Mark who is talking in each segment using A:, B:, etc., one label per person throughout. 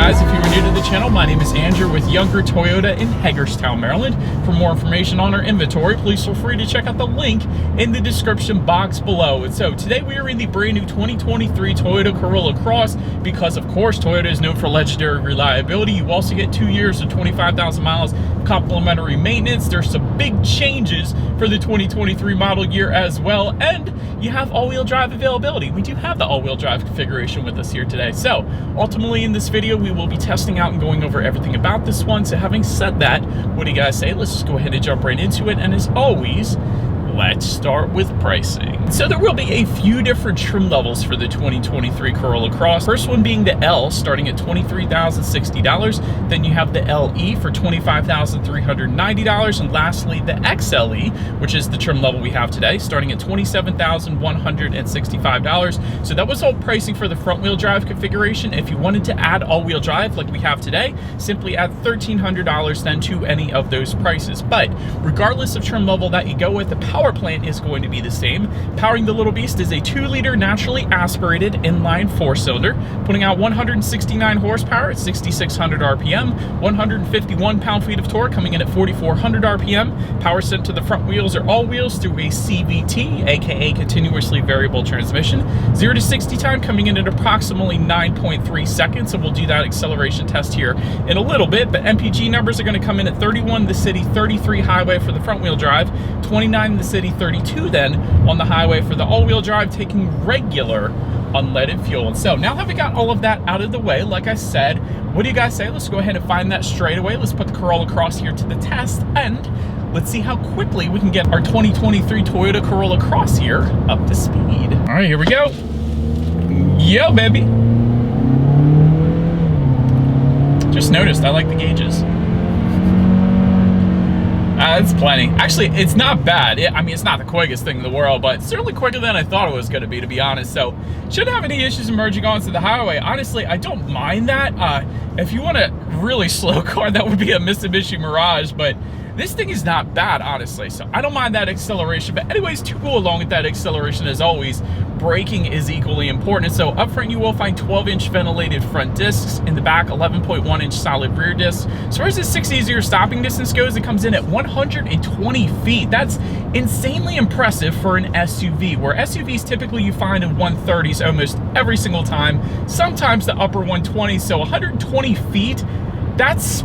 A: guys, if you are new to the channel, my name is Andrew with Younger Toyota in Hagerstown, Maryland. For more information on our inventory, please feel free to check out the link in the description box below. And so today we are in the brand new 2023 Toyota Corolla Cross because, of course, Toyota is known for legendary reliability. You also get 2 years of 25,000 miles complimentary maintenance. There's some big changes for the 2023 model year as well, and you have all-wheel drive availability. We do have the all-wheel drive configuration with us here today. So ultimately in this video, we will be testing out and going over everything about this one. So having said that, what do you guys say? Let's just go ahead and jump right into it. And as always, let's start with pricing. So there will be a few different trim levels for the 2023 Corolla Cross. First one being the L, starting at $23,060. Then you have the LE for $25,390. And lastly, the XLE, which is the trim level we have today, starting at $27,165. So that was all pricing for the front wheel drive configuration. If you wanted to add all-wheel drive like we have today, simply add $1,300 then to any of those prices. But regardless of trim level that you go with, the power plant is going to be the same. Powering the little beast is a 2-liter naturally aspirated inline 4-cylinder, putting out 169 horsepower at 6,600 RPM, 151 pound-feet of torque coming in at 4,400 RPM. Power sent to the front wheels or all wheels through a CVT, aka continuously variable transmission. 0 to 60 time coming in at approximately 9.3 seconds. So we'll do that acceleration test here in a little bit. But MPG numbers are going to come in at 31 in the city, 33 highway for the front wheel drive, 29 in the city, 32 then on the highway for the all-wheel drive, taking regular unleaded fuel. And so now that we got all of that out of the way, like I said, what do you guys say? Let's go ahead and find that straight away. Let's put the Corolla Cross here to the test, and let's see how quickly we can get our 2023 Toyota Corolla Cross here up to speed. All right, here we go. Yo, baby. Just noticed I like the gauges. It's plenty. Actually, it's not bad. I mean, it's not the quickest thing in the world, but it's certainly quicker than I thought it was going to be honest. So, shouldn't have any issues merging onto the highway. Honestly, I don't mind that. If you want a really slow car, that would be a Mitsubishi Mirage, but this thing is not bad, honestly. So I don't mind that acceleration. But anyways, to go along with that acceleration, as always, braking is equally important. So up front, you will find 12-inch ventilated front discs. In the back, 11.1-inch solid rear discs. As far as the 6-0 stopping distance goes, it comes in at 120 feet. That's insanely impressive for an SUV, where SUVs typically you find in 130s almost every single time, sometimes the upper 120s. So 120 feet, that's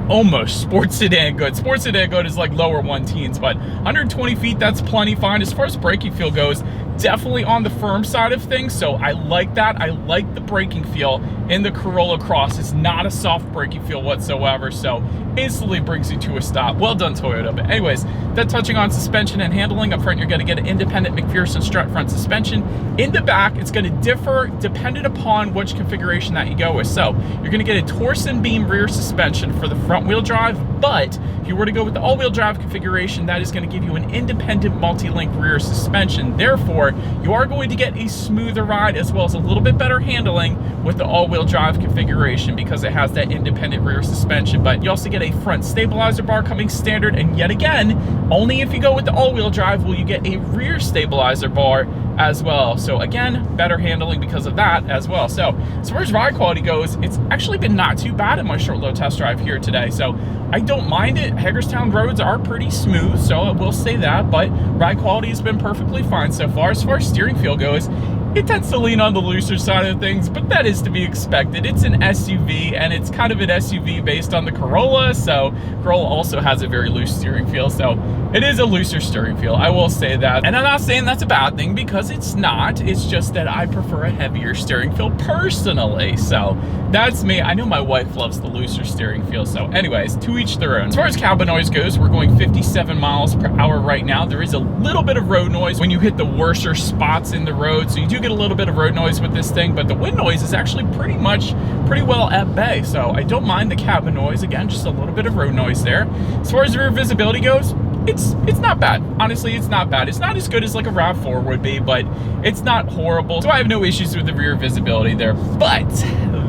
A: almost sports sedan good. Sports sedan good is like lower 1-teens, but 120 feet, that's plenty fine. As far as braking feel goes, definitely on the firm side of things, so I like that. I like the braking feel in the Corolla Cross. It's not a soft braking feel whatsoever, so instantly brings you to a stop. Well done, Toyota. But anyways, then touching on suspension and handling, up front you're going to get an independent McPherson strut front suspension. In the back, it's going to differ dependent upon which configuration that you go with. So you're going to get a torsion beam rear suspension for the front wheel drive, but if you were to go with the all-wheel drive configuration, that is going to give you an independent multi-link rear suspension. Therefore, you are going to get a smoother ride as well as a little bit better handling with the all-wheel drive configuration because it has that independent rear suspension. But you also get a front stabilizer bar coming standard, and yet again, only if you go with the all-wheel drive will you get a rear stabilizer bar as well. So again, better handling because of that as well. So as far as ride quality goes, it's actually been not too bad in my short low test drive here today. So I don't mind it. Hagerstown roads are pretty smooth, so I will say that, but ride quality has been perfectly fine so far. As far as steering feel goes, it tends to lean on the looser side of things, but that is to be expected. It's an SUV, and it's kind of an SUV based on the Corolla, so Corolla also has a very loose steering feel, so it is a looser steering feel, I will say that. And I'm not saying that's a bad thing, because it's not. It's just that I prefer a heavier steering feel personally, so that's me. I know my wife loves the looser steering feel, so anyways, to each their own. As far as cabin noise goes, we're going 57 miles per hour right now. There is a little bit of road noise when you hit the worser spots in the road, so you do get a little bit of road noise with this thing, but the wind noise is actually pretty well at bay, so I don't mind the cabin noise. Again, just a little bit of road noise there. As far as rear visibility goes, it's not bad. Honestly, it's not bad. It's not as good as like a RAV4 would be, but it's not horrible. So I have no issues with the rear visibility there. But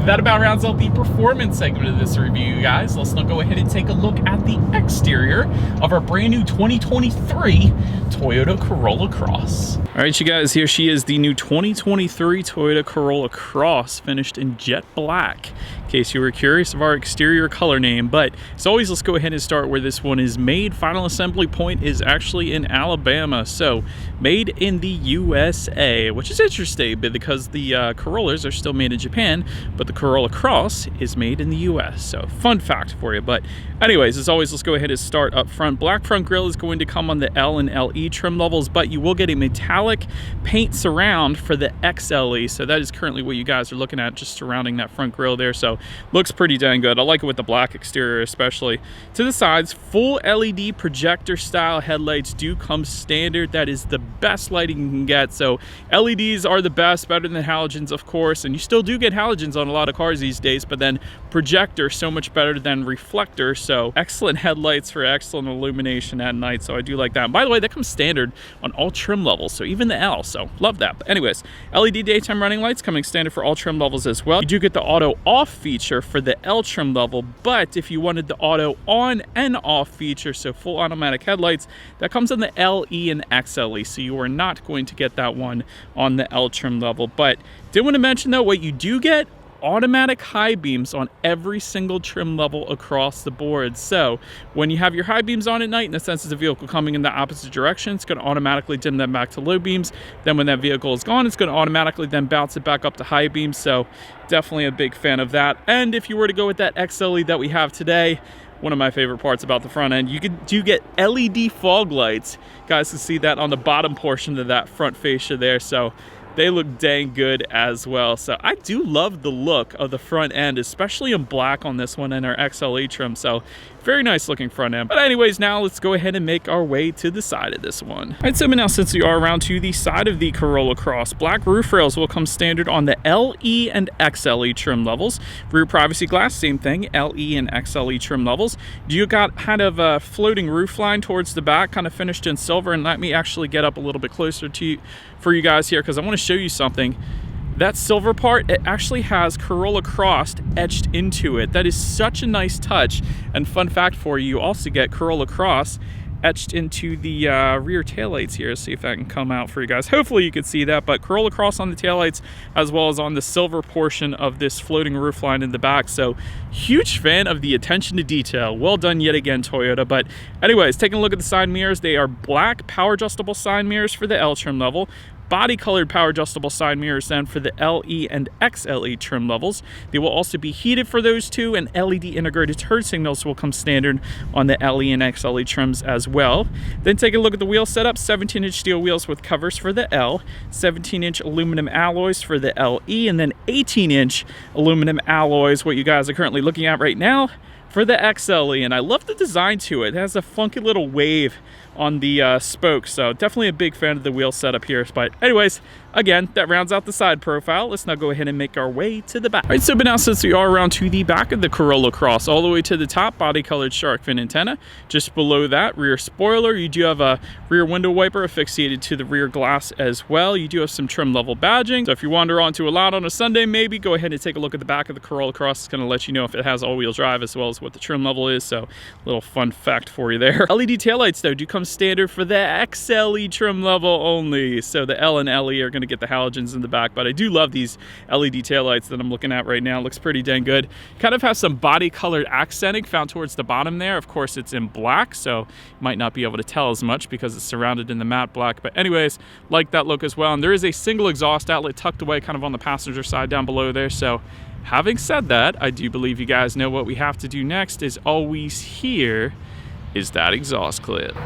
A: that about rounds out the performance segment of this review, guys. Let's now go ahead and take a look at the exterior of our brand new 2023 Toyota Corolla Cross. All right, you guys, here she is, the new 2023 Toyota Corolla Cross, finished in jet black, in case you were curious of our exterior color name. But as always, let's go ahead and start where this one is made. Final assembly point is actually in Alabama, so made in the USA, which is interesting because the Corollas are still made in Japan, but the Corolla Cross is made in the US. So fun fact for you. But anyways, as always, let's go ahead and start up front. Black front grille is going to come on the L and LE trim levels, but you will get a metallic paint surround for the XLE. So that is currently what you guys are looking at, just surrounding that front grille there. So looks pretty dang good. I like it with the black exterior especially. To the sides, full LED projector style headlights do come standard. That is the best lighting you can get. So LEDs are the best, better than halogens, of course, and you still do get halogens on a lot of cars these days, but then projector so much better than reflector. So excellent headlights for excellent illumination at night. So I do like that. And by the way, that comes standard on all trim levels, so even the L. So love that. But anyways, LED daytime running lights coming standard for all trim levels as well. You do get the auto off feature for the L trim level, but if you wanted the auto on and off feature, so full automatic headlights, that comes on the LE and XLE. So you are not going to get that one on the L trim level. But did want to mention though, what you do get, automatic high beams on every single trim level across the board. So when you have your high beams on at night, in the sense of the vehicle coming in the opposite direction, it's going to automatically dim them back to low beams. Then when that vehicle is gone, it's going to automatically then bounce it back up to high beams. So definitely a big fan of that. And if you were to go with that XLE that we have today, one of my favorite parts about the front end, you do get LED fog lights. You guys can see that on the bottom portion of that front fascia there. So they look dang good as well. So I do love the look of the front end, especially in black on this one and our XLE trim. So very nice looking front end. But anyways, now let's go ahead and make our way to the side of this one. All right, so now since we are around to the side of the Corolla Cross, black roof rails will come standard on the LE and XLE trim levels. Rear privacy glass, same thing, LE and XLE trim levels. You got kind of a floating roof line towards the back, kind of finished in silver. And let me actually get up a little bit closer to you, for you guys here, because I want to show you something. That silver part, it actually has Corolla Cross etched into it. That is such a nice touch. And fun fact for you, you also get Corolla Cross etched into the rear taillights here. See if that can come out for you guys. Hopefully you can see that, but Corolla Cross on the taillights as well as on the silver portion of this floating roof line in the back. So huge fan of the attention to detail. Well done yet again, Toyota. But anyways, taking a look at the side mirrors, they are black power adjustable side mirrors for the L trim level. Body colored power adjustable side mirrors then for the LE and XLE trim levels. They will also be heated for those two, and LED integrated turn signals will come standard on the LE and XLE trims as well. Then take a look at the wheel setup. 17-inch steel wheels with covers for the L, 17-inch aluminum alloys for the LE, and then 18-inch aluminum alloys, what you guys are currently looking at right now, for the XLE. And I love the design to it. It has a funky little wave on the spokes, so definitely a big fan of the wheel setup here. But anyways, again, that rounds out the side profile. Let's now go ahead and make our way to the back. All right, so but now since we are around to the back of the Corolla Cross, all the way to the top, body colored shark fin antenna. Just below that, rear spoiler. You do have a rear window wiper affixated to the rear glass as well. You do have some trim level badging. So if you wander onto a lot on a Sunday, maybe go ahead and take a look at the back of the Corolla Cross. It's going to let you know if it has all-wheel drive as well as what the trim level is. So little fun fact for you there. LED taillights though do come standard for the XLE trim level only. So the L and LE are going to get the halogens in the back, but I do love these LED taillights that I'm looking at right now. It looks pretty dang good. Kind of has some body colored accenting found towards the bottom there. Of course, it's in black, so you might not be able to tell as much because it's surrounded in the matte black. But anyways, like that look as well. And there is a single exhaust outlet tucked away kind of on the passenger side down below there. So having said that, I do believe you guys know what we have to do next is always here is that exhaust clip.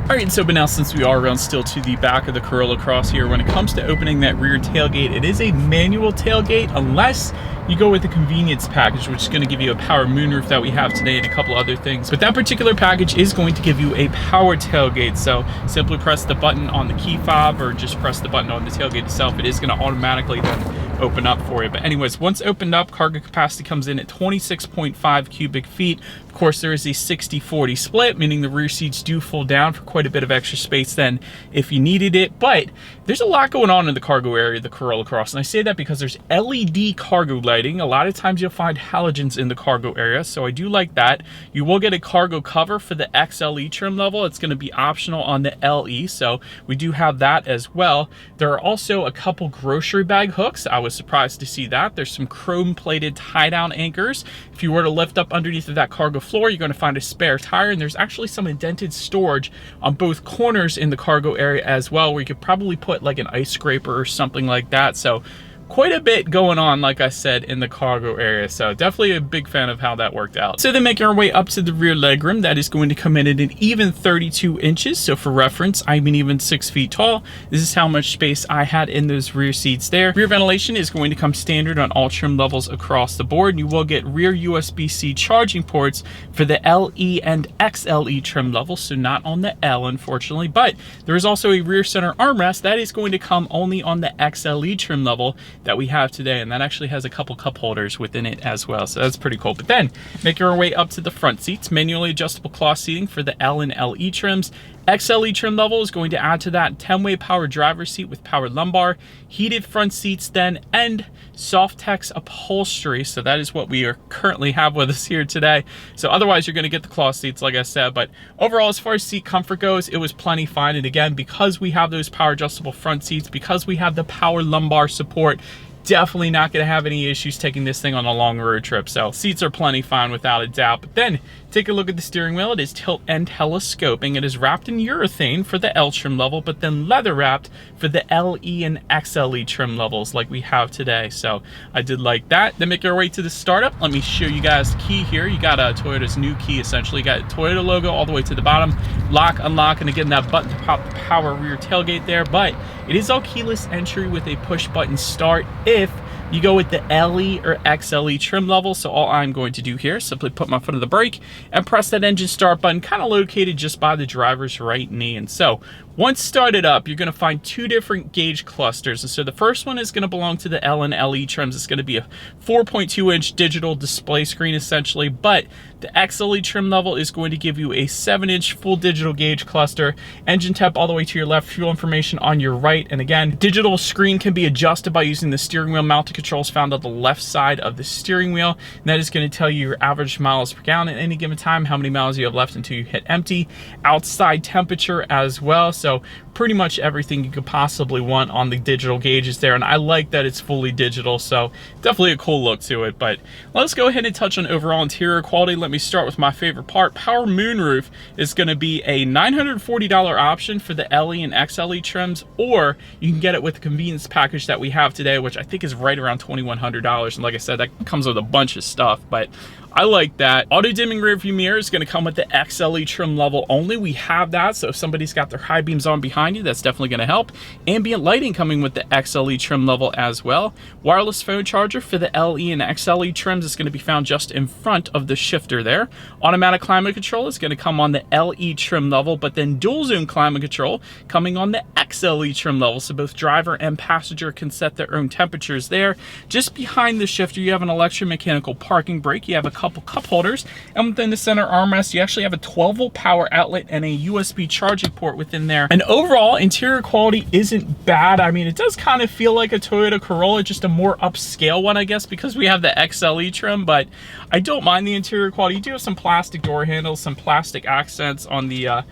A: Alright, so but now since we are around still to the back of the Corolla Cross here, when it comes to opening that rear tailgate, it is a manual tailgate unless you go with the convenience package, which is going to give you a power moonroof that we have today and a couple other things. But that particular package is going to give you a power tailgate. So simply press the button on the key fob or just press the button on the tailgate itself. It is going to automatically then open up for you. But anyways, once opened up, cargo capacity comes in at 26.5 cubic feet. Of course, there is a 60-40 split, meaning the rear seats do fold down for quite a bit of extra space then if you needed it. But there's a lot going on in the cargo area of the Corolla Cross, and I say that because there's LED cargo lighting. A lot of times you'll find halogens in the cargo area, so I do like that. You will get a cargo cover for the XLE trim level. It's going to be optional on the LE, so we do have that as well. There are also a couple grocery bag hooks. I was surprised to see that. There's some chrome plated tie down anchors. If you were to lift up underneath of that cargo floor, you're going to find a spare tire, and there's actually some indented storage on both corners in the cargo area as well, where you could probably put like an ice scraper or something like that. So quite a bit going on, like I said, in the cargo area. So definitely a big fan of how that worked out. So then making our way up to the rear legroom, that is going to come in at an even 32 inches. So for reference, I'm an even 6 feet tall. This is how much space I had in those rear seats there. Rear ventilation is going to come standard on all trim levels across the board. You will get rear USB-C charging ports for the LE and XLE trim levels, so not on the L, unfortunately. But there is also a rear center armrest that is going to come only on the XLE trim level that we have today, and that actually has a couple cup holders within it as well, so that's pretty cool. But then making our way up to the front seats, manually adjustable cloth seating for the L and LE trims. XLE trim level is going to add to that 10-way power driver's seat with powered lumbar, heated front seats then, and Softex upholstery. So that is what we are currently have with us here today. So otherwise you're going to get the cloth seats, like I said. But overall, as far as seat comfort goes, it was plenty fine. And again, because we have those power adjustable front seats, because we have the power lumbar support, definitely not going to have any issues taking this thing on a long road trip. So seats are plenty fine without a doubt. But then take a look at the steering wheel. It is tilt and telescoping. It is wrapped in urethane for the L trim level, but then leather wrapped for the LE and XLE trim levels like we have today. So I did like that. Then make our way to the startup. Let me show you guys the key here. You got a Toyota's new key, essentially. You got a Toyota logo all the way to the bottom. Lock, unlock, and again, that button to pop the power rear tailgate there. But it is all keyless entry with a push button start if you go with the LE or XLE trim level. So all I'm going to do here is simply put my foot on the brake and press that engine start button, kind of located just by the driver's right knee. And so once started up, you're going to find two different gauge clusters. And so the first one is going to belong to the L and LE trims. It's going to be a 4.2-inch digital display screen essentially, but the XLE trim level is going to give you a 7-inch full digital gauge cluster, engine temp all the way to your left, fuel information on your right. And again, digital screen can be adjusted by using the steering wheel mounted controls found on the left side of the steering wheel. And that is going to tell you your average miles per gallon at any given time, how many miles you have left until you hit empty, outside temperature as well. So pretty much everything you could possibly want on the digital gauges there. And I like that it's fully digital, so definitely a cool look to it. But let's go ahead and touch on overall interior quality. Let me start with my favorite part. Power moonroof is going to be a $940 option for the LE and XLE trims, or you can get it with the convenience package that we have today, which I think is right around $2,100. And like I said, that comes with a bunch of stuff, but I like that. Auto dimming rear view mirror is going to come with the XLE trim level only. We have that, so if somebody's got their high beams on behind you, that's definitely going to help. Ambient lighting coming with the XLE trim level as well. Wireless phone charger for the LE and XLE trims is going to be found just in front of the shifter there. Automatic climate control is going to come on the LE trim level, but then dual zone climate control coming on the XLE trim level, so both driver and passenger can set their own temperatures there. Just behind the shifter, you have an electromechanical parking brake. You have a couple cup holders, and within the center armrest you actually have a 12-volt power outlet and a USB charging port within there. And overall, interior quality isn't bad. I mean, it does kind of feel like a Toyota Corolla, just a more upscale one, I guess, because we have the XLE trim, but I don't mind the interior quality. You do have some plastic door handles, some plastic accents on the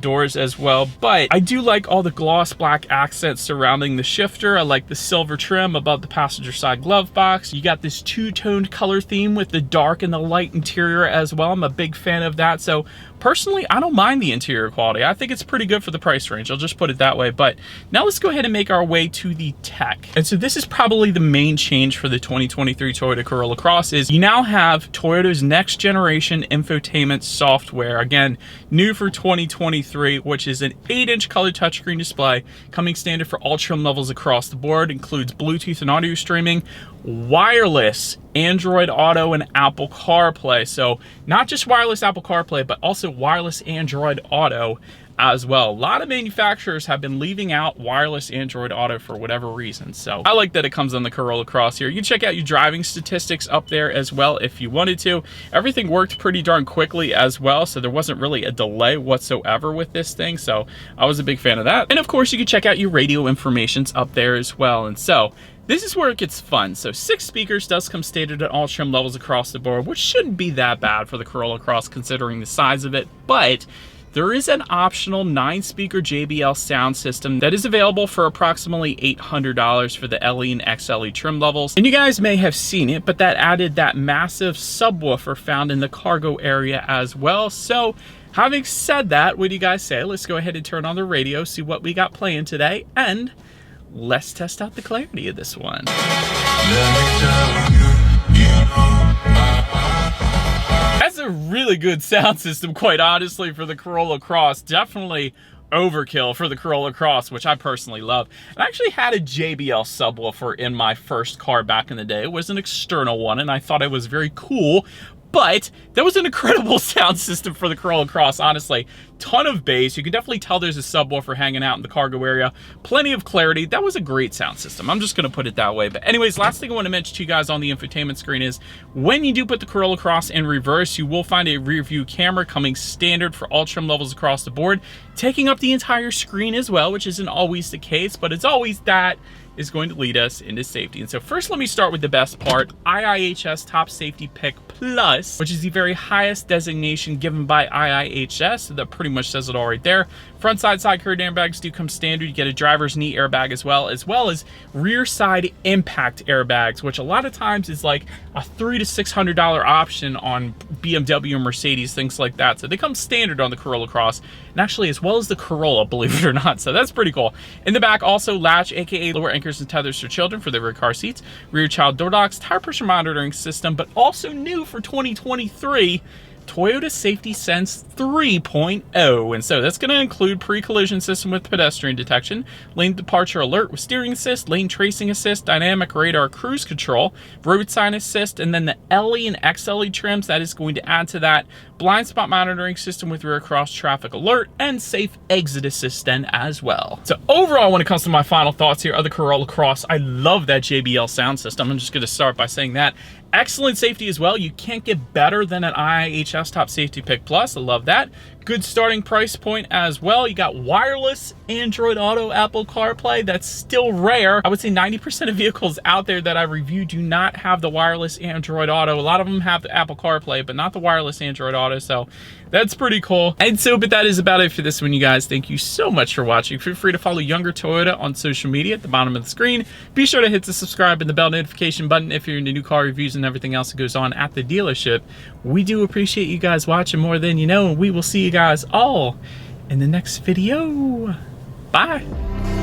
A: doors as well, but I do like all the gloss black accents surrounding the shifter. I like the silver trim above the passenger side glove box. You got this two-toned color theme with the dark and the light interior as well. I'm a big fan of that. So personally, I don't mind the interior quality. I think it's pretty good for the price range. I'll just put it that way. But now let's go ahead and make our way to the tech. And so this is probably the main change for the 2023 Toyota Corolla Cross is you now have Toyota's next generation infotainment software. Again, new for 2023, which is an 8-inch color touchscreen display coming standard for all trim levels across the board. Includes Bluetooth and audio streaming, wireless Android Auto and Apple CarPlay. So not just wireless Apple CarPlay, but also wireless Android Auto as well. A lot of manufacturers have been leaving out wireless Android Auto for whatever reason. So I like that it comes on the Corolla Cross here. You can check out your driving statistics up there as well if you wanted to. Everything worked pretty darn quickly as well, so there wasn't really a delay whatsoever with this thing. So I was a big fan of that. And of course, you can check out your radio informations up there as well. And so this is where it gets fun. So 6 speakers does come stated at all trim levels across the board, which shouldn't be that bad for the Corolla Cross considering the size of it, but there is an optional 9-speaker JBL sound system that is available for approximately $800 for the LE and XLE trim levels. And you guys may have seen it, but that added that massive subwoofer found in the cargo area as well. So having said that, what do you guys say? Let's go ahead and turn on the radio, see what we got playing today, and let's test out the clarity of this one. That's a really good sound system, quite honestly, for the Corolla Cross. Definitely overkill for the Corolla Cross, which I personally love. I actually had a JBL subwoofer in my first car back in the day. It was an external one, and I thought it was very cool. But that was an incredible sound system for the Corolla Cross, honestly. Ton of bass. You can definitely tell there's a subwoofer hanging out in the cargo area. Plenty of clarity. That was a great sound system. I'm just going to put it that way. But anyways, last thing I want to mention to you guys on the infotainment screen is when you do put the Corolla Cross in reverse, you will find a rear view camera coming standard for all trim levels across the board, taking up the entire screen as well, which isn't always the case, but it's always that is going to lead us into safety. And so first, let me start with the best part, IIHS Top Safety Pick Plus, which is the very highest designation given by IIHS. So that pretty much says it all right there. Front side curtain airbags do come standard. You get a driver's knee airbag as well as rear side impact airbags, which a lot of times is like a $300 to $600 option on BMW, Mercedes, things like that. So they come standard on the Corolla Cross, and actually as well as the Corolla, believe it or not. So that's pretty cool. In the back, also latch, aka lower anchors and tethers for children for the rear car seats, rear child door locks, tire pressure monitoring system, but also new for 2023, Toyota Safety Sense 3.0. And so that's going to include pre-collision system with pedestrian detection, lane departure alert with steering assist, lane tracing assist, dynamic radar cruise control, road sign assist, and then the LE and XLE trims that is going to add to that, blind spot monitoring system with rear cross traffic alert, and safe exit assist then as well. So overall, when it comes to my final thoughts here of the Corolla Cross, I love that JBL sound system. I'm just going to start by saying that. Excellent safety as well. You can't get better than an IIHS Top Safety Pick Plus. I love that. Good starting price point as well. You got wireless Android Auto, Apple CarPlay. That's still rare. I would say 90% of vehicles out there that I review do not have the wireless Android Auto. A lot of them have the Apple CarPlay, but not the wireless Android Auto. So that's pretty cool. And so, but that is about it for this one, you guys. Thank you so much for watching. Feel free to follow Younger Toyota on social media at the bottom of the screen. Be sure to hit the subscribe and the bell notification button if you're into new car reviews and everything else that goes on at the dealership. We do appreciate you guys watching more than you know, and we will see you guys all in the next video. Bye.